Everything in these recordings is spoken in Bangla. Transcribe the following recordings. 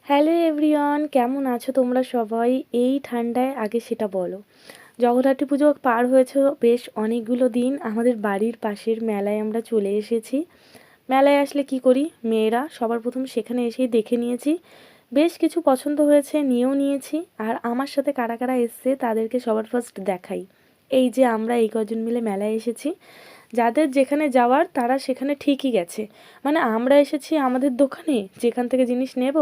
হ্যালো এভরিওয়ান, কেমন আছো তোমরা সবাই? এই ঠান্ডায় আগে সেটা বলো। জগদ্ধাত্রী পুজো পার হয়েছে বেশ অনেকগুলো দিন। আমাদের বাড়ির পাশের মেলায় আমরা চলে এসেছি। মেলায় আসলে কি করি, মেয়েরা সবার প্রথম সেখানে এসেই দেখে নিয়েছি। বেশ কিছু পছন্দ হয়েছে, নিয়েও নিয়েছি। আর আমার সাথে কারা কারা এসছে তাদেরকে সবার ফার্স্ট দেখাই। এই যে আমরা এই কজন মিলে মেলায় এসেছি। যাদের যেখানে যাওয়ার তারা সেখানে ঠিকই গেছে। মানে আমরা এসেছি আমাদের দোকানে যেখান থেকে জিনিস নেব,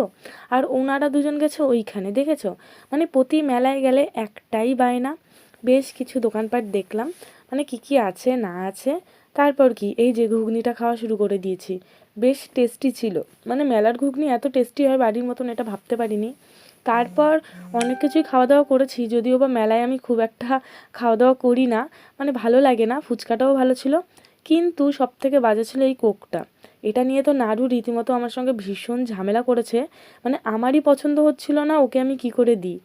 আর ওনারা দুজন গেছে ওইখানে, দেখেছো? মানে প্রতি মেলায় গেলে একটাই বায়না। বেশ কিছু দোকানপাট দেখলাম, মানে কি কি আছে না আছে। তারপর কি, এই যে ঘুগনিটা খাওয়া শুরু করে দিয়েছি। বেশ টেস্টি ছিল। মানে মেলার ঘুগনি এত টেস্টি হয় বাড়ির মতন এটা ভাবতে পারিনি। তারপর অনেক কিছুই খাওয়া দাওয়া করেছি, যদিও বা মেলায় আমি খুব একটা খাওয়া দাওয়া করি না, মানে ভালো লাগে না। ফুচকাটাও ভালো ছিল, কিন্তু সবথেকে বাজে ছিল এই কোকটা। এটা নিয়ে তো নাড়ু রীতিমতো আমার সঙ্গে ভীষণ ঝামেলা করেছে। মানে আমারই পছন্দ হচ্ছিল না, ওকে আমি কি করে দিই।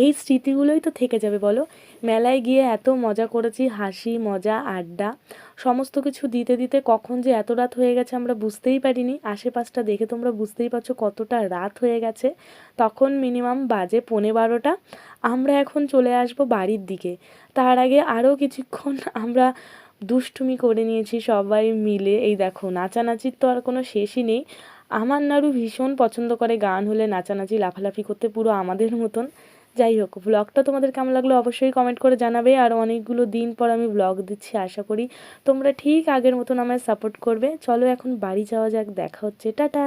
এই স্মৃতিগুলোই তো থেকে যাবে বলো। মেলায় গিয়ে এত মজা করেছি, হাসি মজা আড্ডা সমস্ত কিছু দিতে দিতে কখন যে এত রাত হয়ে গেছে আমরা বুঝতেই পারিনি। আশেপাশটা দেখে তোমরা বুঝতেই পারছো কতটা রাত হয়ে গেছে। তখন মিনিমাম বাজে 11:30। আমরা এখন চলে আসবো বাড়ির দিকে। তার আগে আরও কিছুক্ষণ আমরা দুষ্টুমি করে নিয়েছি সবাই মিলে। এই দেখো, নাচানাচির তো আর কোনো শেষই নেই। আমার নাড়ু ভীষণ পছন্দ করে গান হলে নাচানাচি লাফালাফি করতে, পুরো আমাদের মতন। যাই হোক, ব্লগটা তোমাদের কেমন লাগলো অবশ্যই কমেন্ট করে জানাবে। আর অনেকগুলো দিন পর আমি ব্লগ দিচ্ছি, আশা করি তোমরা ঠিক আগের মতন আমায় সাপোর্ট করবে। চলো এখন বাড়ি যাওয়া যাক, দেখা হচ্ছে, টাটা।